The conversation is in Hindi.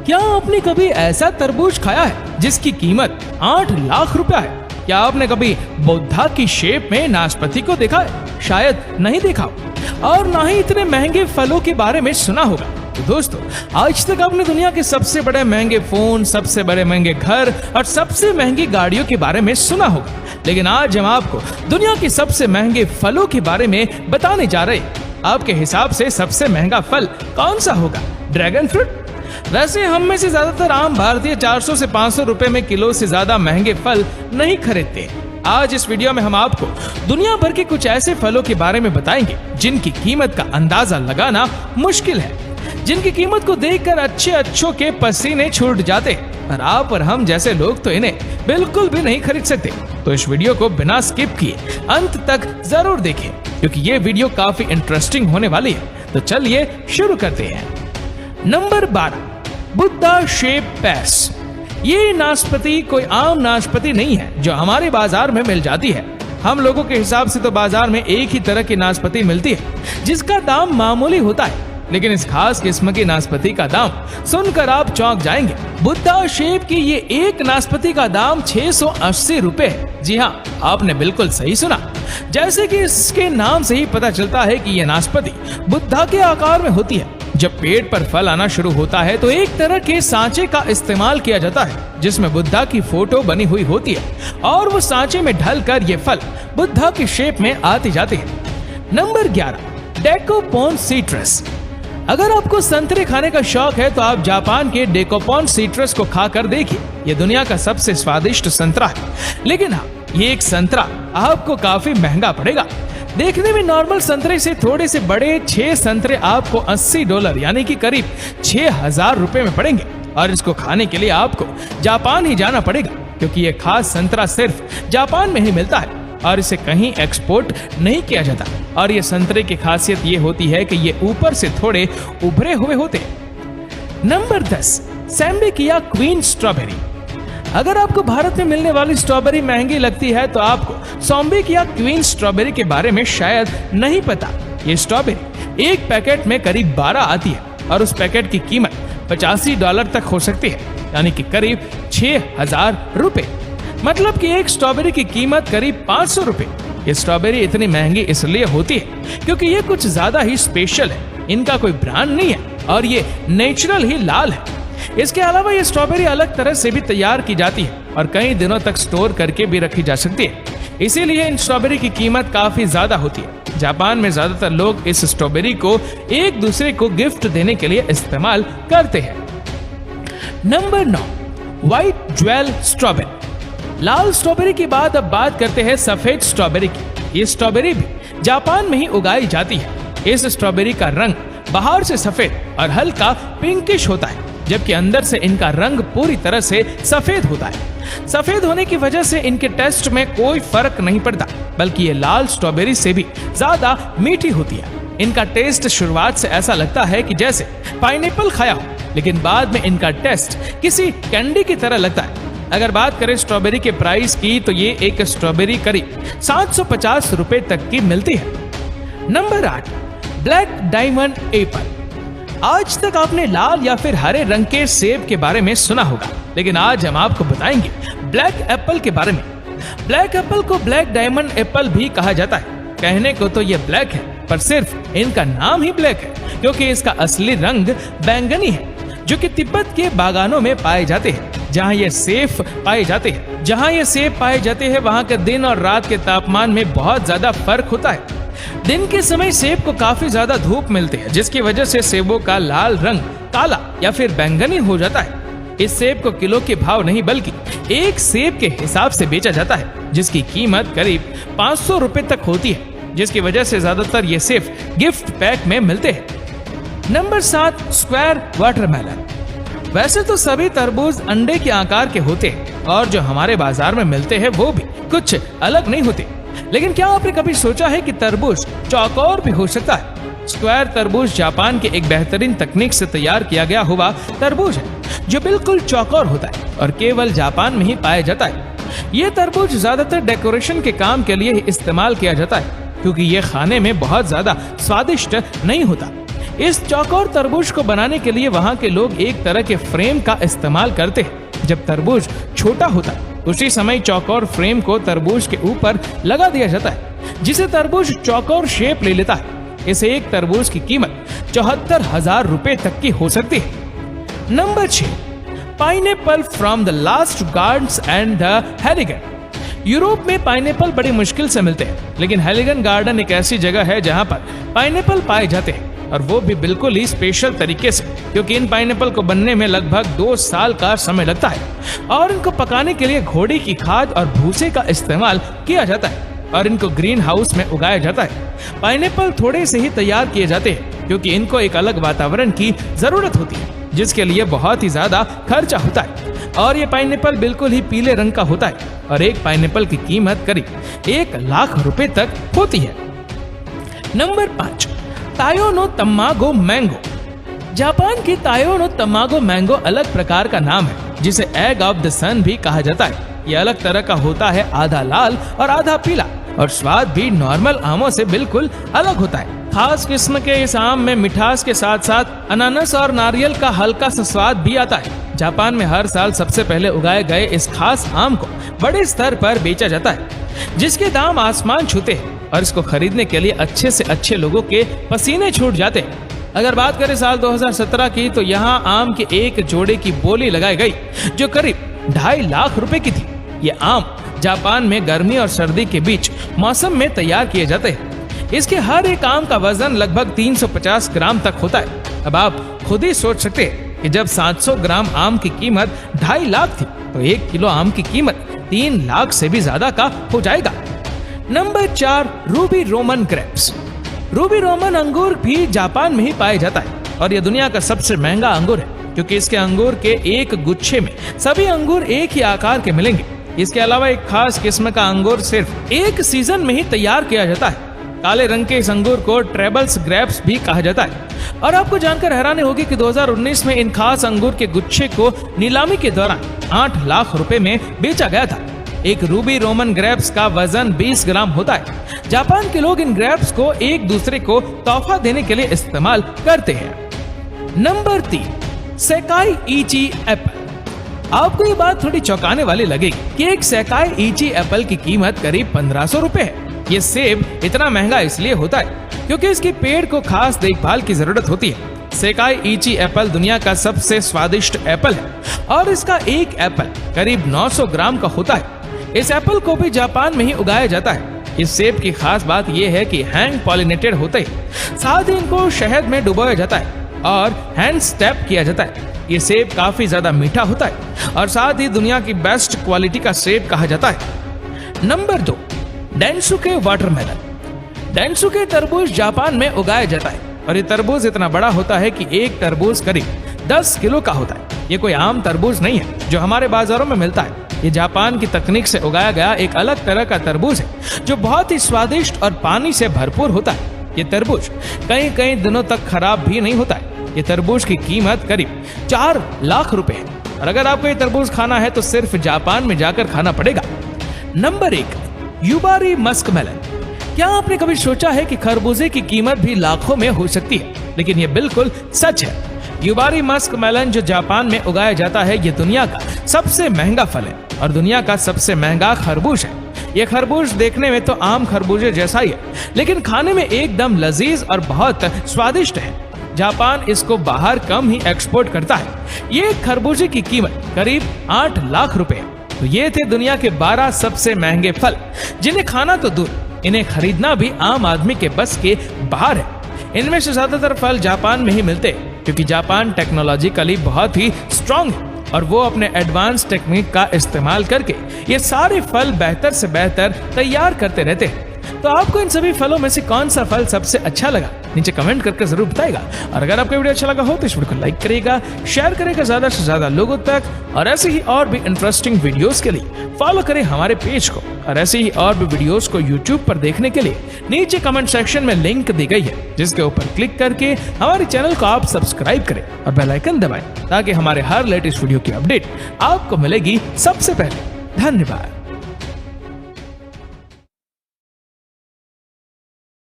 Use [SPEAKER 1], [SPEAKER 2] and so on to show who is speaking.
[SPEAKER 1] क्या आपने कभी ऐसा तरबूज खाया है जिसकी कीमत 8 लाख रुपया है? क्या आपने कभी बुद्धा की शेप में नाशपाती को देखा है? शायद नहीं देखा और ना ही इतने महंगे फलों के बारे में सुना होगा। तो दोस्तों, आज तक आपने दुनिया के सबसे बड़े महंगे फोन, सबसे बड़े महंगे घर और सबसे महंगी गाड़ियों के बारे में सुना होगा, लेकिन आज हम आपको दुनिया के सबसे महंगे फलों के बारे में बताने जा रहे हैं। आपके हिसाब से सबसे महंगा फल कौन सा होगा? Dragon fruit? वैसे हम में से ज्यादातर आम भारतीय 400 से 500 रुपए में किलो से ज्यादा महंगे फल नहीं खरीदते। आज इस वीडियो में हम आपको दुनिया भर के कुछ ऐसे फलों के बारे में बताएंगे जिनकी कीमत का अंदाजा लगाना मुश्किल है, जिनकी कीमत को देखकर अच्छों के पसीने छूट जाते हैं और आप और हम जैसे लोग तो इन्हें बिल्कुल भी नहीं खरीद सकते। तो इस वीडियो को बिना स्किप किए अंत तक जरूर देखें, क्योंकि ये वीडियो काफी इंटरेस्टिंग होने वाली है। तो चलिए शुरू करते हैं। Number 12, Buddha shape pears. ये नाशपाती कोई आम नाशपाती नहीं है जो हमारे बाजार में मिल जाती है। हम लोगों के हिसाब से तो बाजार में एक ही तरह की नाशपाती मिलती है जिसका दाम मामूली होता है, लेकिन इस खास किस्म की नाशपाती का दाम सुनकर आप चौंक जाएंगे। बुद्धा शेप की ये एक नाशपाती का दाम 680 रुपए है। जी हाँ, आपने बिल्कुल सही सुना। जैसे कि इसके नाम से ही पता चलता है कि ये नाशपाती बुद्धा के आकार में होती है। जब पेड़ पर फल आना शुरू होता है तो एक तरह के सांचे का इस्तेमाल किया जाता है जिसमें बुद्धा की फोटो बनी हुई होती है और वो सांचे में ढलकर ये फल बुद्धा की शेप में आती जाती है। Number 11, Dekopon citrus. अगर आपको संतरे खाने का शौक है तो आप जापान के डेकोपोन सिट्रस को खाकर देखिए। ये दुनिया का सबसे स्वादिष्ट संतरा है, लेकिन हाँ, ये एक संतरा आपको काफी महंगा पड़ेगा। देखने में नॉर्मल संतरे से थोड़े से बड़े 6 संतरे आपको $80 यानी कि करीब 6000 रुपए में पड़ेंगे और इसको खाने के लिए आपको जापान ही जाना पड़ेगा, क्योंकि ये खास संतरा सिर्फ जापान में ही मिलता है और इसे कहीं एक्सपोर्ट नहीं किया जाता। और ये संतरे की खासियत ये होती है कि ये ऊपर से थोड़े उभरे हुए होते हैं। Number 10, Sembikiya queen strawberry. अगर आपको भारत में मिलने वाली स्ट्रॉबेरी महंगी लगती है तो आपको सैम्बेकिया क्वीन स्ट्रॉबेरी के बारे में शायद नहीं पता। ये स्ट्रॉबेरी एक पैकेट में करीब 12 आती है और उस पैकेट की कीमत $85 तक हो सकती है, यानी कि करीब 6000 रुपए। मतलब कि एक स्ट्रॉबेरी की कीमत करीब 500 रुपए। ये स्ट्रॉबेरी इतनी महंगी इसलिए होती है क्योंकि ये कुछ ज्यादा ही स्पेशल है। इनका कोई ब्रांड नहीं है और ये नेचुरल ही लाल है। इसके अलावा ये स्ट्रॉबेरी अलग तरह से भी तैयार की जाती है और कई दिनों तक स्टोर करके भी रखी जा सकती है। इसीलिए इन स्ट्रॉबेरी की कीमत काफी ज्यादा होती है। जापान में ज्यादातर लोग इस स्ट्रॉबेरी को एक दूसरे को गिफ्ट देने के लिए इस्तेमाल करते हैं। Number 9, white jewel strawberry. लाल स्ट्रॉबेरी के बाद अब बात करते हैं सफेद स्ट्रॉबेरी की। ये स्ट्रॉबेरी भी जापान में ही उगाई जाती है। इस स्ट्रॉबेरी का रंग बाहर से सफेद और हल्का पिंकिश होता है, जबकि अंदर से इनका रंग पूरी तरह से सफेद होता है। सफेद होने की वजह से इनके टेस्ट में कोई फर्क नहीं पड़ता, बल्कि ये लाल स्ट्रॉबेरी से भी ज्यादा मीठी होती है। इनका टेस्ट शुरुआत से ऐसा लगता है कि जैसे पाइनएप्पल खाया हो, लेकिन बाद में इनका टेस्ट किसी कैंडी की तरह लगता है। अगर बात करें स्ट्रॉबेरी के प्राइस की तो ये एक स्ट्रॉबेरी करीब 750 रुपए तक की मिलती है। Number 8, black diamond Apple. आज तक आपने लाल या फिर हरे रंग के सेब के बारे में सुना होगा, लेकिन आज हम आपको बताएंगे ब्लैक एप्पल के बारे में। ब्लैक एप्पल को ब्लैक डायमंड एप्पल भी कहा जाता है। कहने को तो ये ब्लैक है, पर सिर्फ इनका नाम ही ब्लैक है, क्योंकि इसका असली रंग बैंगनी है, जो कि तिब्बत के बागानों में पाए जाते हैं, जहाँ ये सेब पाए जाते हैं। जहाँ ये सेब पाए जाते हैं वहाँ के दिन और रात के तापमान में बहुत ज्यादा फर्क होता है। दिन के समय सेब को काफी ज्यादा धूप मिलती है, जिसकी वजह से सेबों का लाल रंग काला या फिर बैंगनी हो जाता है। इस सेब को किलो के भाव नहीं बल्कि एक सेब के हिसाब से बेचा जाता है, जिसकी कीमत करीब 500 रुपए तक होती है, जिसकी वजह से ज्यादातर ये सेब गिफ्ट पैक में मिलते हैं। Number 7, square watermelon. वैसे तो सभी तरबूज अंडे के आकार के होते हैं और जो हमारे बाजार में मिलते हैं वो भी कुछ अलग नहीं होते, लेकिन क्या आपने कभी सोचा है कि तरबूज चौकोर भी हो सकता है? स्क्वायर तरबूज जापान के एक बेहतरीन तकनीक से तैयार किया गया हुआ तरबूज है, जो बिल्कुल चौकोर होता है और केवल जापान में ही पाया जाता है। ये तरबूज ज्यादातर डेकोरेशन के काम के लिए इस्तेमाल किया जाता है, क्योंकि ये खाने में बहुत ज्यादा स्वादिष्ट नहीं होता। इस चौकोर तरबूज को बनाने के लिए वहाँ के लोग एक तरह के फ्रेम का इस्तेमाल करते हैं। जब तरबूज छोटा होता है उसी समय चौकोर फ्रेम को तरबूज के ऊपर लगा दिया जाता है, जिसे तरबूज चौकोर शेप ले लेता है। इसे एक तरबूज की कीमत 74,000 रुपए तक की हो सकती है। Number 6, pineapple from the lost gardens and the Heligan. Europe में पाइनएप्पल बड़ी मुश्किल से मिलते हैं, लेकिन हेलिगन गार्डन एक ऐसी जगह है जहां पर पाइनएप्पल पाए जाते हैं, और वो भी बिल्कुल ही स्पेशल तरीके से, क्योंकि इन पाइनएप्पल को बनने में लगभग 2 साल का समय लगता है और इनको पकाने के लिए घोड़े की खाद और भूसे का इस्तेमाल किया जाता है और इनको ग्रीन हाउस में उगाया जाता है। पाइनएप्पल थोड़े से ही तैयार किए जाते हैं क्योंकि इनको एक अलग वातावरण की जरूरत होती है, जिसके लिए बहुत ही ज्यादा खर्चा होता है। और ये पाइनएप्पल बिल्कुल ही पीले रंग का होता है और एक पाइनएप्पल की कीमत करीब 1 लाख रुपए तक होती है। Number 5, Taiyo no Tamago mango. Japan की तायो नो तमागो मैंगो अलग प्रकार का नाम है, जिसे एग ऑफ द सन भी कहा जाता है। ये अलग तरह का होता है, आधा लाल और आधा पीला, और स्वाद भी नॉर्मल आमों से बिल्कुल अलग होता है। खास किस्म के इस आम में मिठास के साथ साथ अनानास और नारियल का हल्का सा स्वाद भी आता है। जापान में हर साल सबसे पहले उगाए गए इस खास आम को बड़े स्तर पर बेचा जाता है, जिसके दाम आसमान छूते हैं और इसको खरीदने के लिए अच्छे से अच्छे लोगों के पसीने छूट जाते हैं। अगर बात करें साल 2017 की, तो यहाँ आम के एक जोड़े की बोली लगाई गई जो करीब 2.5 लाख रुपए की थी। ये आम जापान में गर्मी और सर्दी के बीच मौसम में तैयार किए जाते हैं। इसके हर एक आम का वजन लगभग 350 ग्राम तक होता है। अब आप खुद ही सोच सकते हैं कि जब 700 ग्राम आम की कीमत 2.5 लाख थी, तो 1 किलो आम की कीमत 3 लाख से भी ज्यादा का हो जाएगा। Number 4, Ruby Roman grapes. Ruby Roman अंगूर भी जापान में ही पाया जाता है और यह दुनिया का सबसे महंगा अंगूर है, क्योंकि इसके अंगूर के एक गुच्छे में सभी अंगूर एक ही आकार के मिलेंगे। इसके अलावा एक खास किस्म का अंगूर सिर्फ एक सीजन में ही तैयार किया जाता है। काले रंग के इस अंगूर को ट्रेबल्स ग्रेप्स भी कहा जाता है। और आपको जानकर हैरानी होगी कि 2019 में इन खास अंगूर के गुच्छे को नीलामी के दौरान 8 लाख रुपए में बेचा गया था। एक रूबी रोमन ग्रेप्स का वजन 20 ग्राम होता है। जापान के लोग इन ग्रेप्स को एक दूसरे को तोहफा देने के लिए इस्तेमाल करते हैं। Number 3, Sekai Ichi apple. आपको ये बात थोड़ी चौंकाने वाली लगेगी कि एक सेकाई इची एप्पल की कीमत करीब 1500 रुपए है। ये सेब इतना महंगा इसलिए होता है क्योंकि इसके पेड़ को खास देखभाल की जरूरत होती है। सेकाई इची एप्पल दुनिया का सबसे स्वादिष्ट एप्पल है और इसका एक एप्पल करीब 900 ग्राम का होता है। इस एप्पल को भी जापान में ही उगाया जाता है। इस सेब की खास बात यह है कि हैंड पॉलिनेटेड होते हैं, साथ ही इनको शहद में डुबोया जाता है और हैंड स्टेप किया जाता है। ये सेब काफी ज्यादा मीठा होता है और साथ ही दुनिया की बेस्ट क्वालिटी का सेब कहा जाता है। Number 2, Densuke watermelon. डेंसुके तरबूज जापान में उगाया जाता है और ये तरबूज इतना बड़ा होता है कि एक तरबूज करीब 10 किलो का होता है। ये कोई आम तरबूज नहीं है जो हमारे बाजारों में मिलता है। ये जापान की तकनीक से उगाया गया एक अलग तरह का तरबूज है जो बहुत ही स्वादिष्ट और पानी से भरपूर होता है। ये तरबूज कई कई दिनों तक खराब भी नहीं होता है। ये तरबूज की कीमत करीब 4 लाख रुपए है और अगर आपको ये तरबूज खाना है तो सिर्फ जापान में जाकर खाना पड़ेगा। Number 1, Yubari musk melon. क्या आपने कभी सोचा है कि खरबूजे की कीमत भी लाखों में हो सकती है? लेकिन ये बिल्कुल सच है। युबारी मस्क मेलन जो जापान में उगाया जाता है, ये दुनिया का सबसे महंगा फल है और दुनिया का सबसे महंगा खरबूज है। ये खरबूज देखने में तो आम खरबूजे जैसा ही है, लेकिन खाने में एकदम लजीज और बहुत स्वादिष्ट है। जापान इसको बाहर कम ही एक्सपोर्ट करता है। ये खरबूजे की कीमत करीब 8 लाख रुपए है। तो ये थे दुनिया के 12 सबसे महंगे फल, जिन्हें खाना तो दूर, इन्हें खरीदना भी आम आदमी के बस के बाहर है। इनमें से ज्यादातर फल जापान में ही मिलते हैं क्योंकि जापान टेक्नोलॉजिकली बहुत ही स्ट्रांग है और वो अपने एडवांस टेक्निक का इस्तेमाल करके ये सारे फल बेहतर से बेहतर तैयार करते रहते हैं। तो आपको इन सभी फलों में से कौन सा फल सबसे अच्छा लगा, नीचे कमेंट करके जरूर बताएगा। और अगर आपको वीडियो अच्छा लगा हो तो इस वीडियो को लाइक करिएगा, शेयर करेगा ज्यादा से ज्यादा लोगों तक, और ऐसे ही और भी इंटरेस्टिंग वीडियोस के लिए फॉलो करें हमारे पेज को। और ऐसे ही और भी वीडियोस को यूट्यूब पर देखने के लिए नीचे कमेंट सेक्शन में लिंक दी गई है, जिसके ऊपर क्लिक करके हमारे चैनल को आप सब्सक्राइब करें और बेल आइकन दबाएं ताकि हमारे हर लेटेस्ट वीडियो की अपडेट आपको मिलेगी सबसे पहले। धन्यवाद।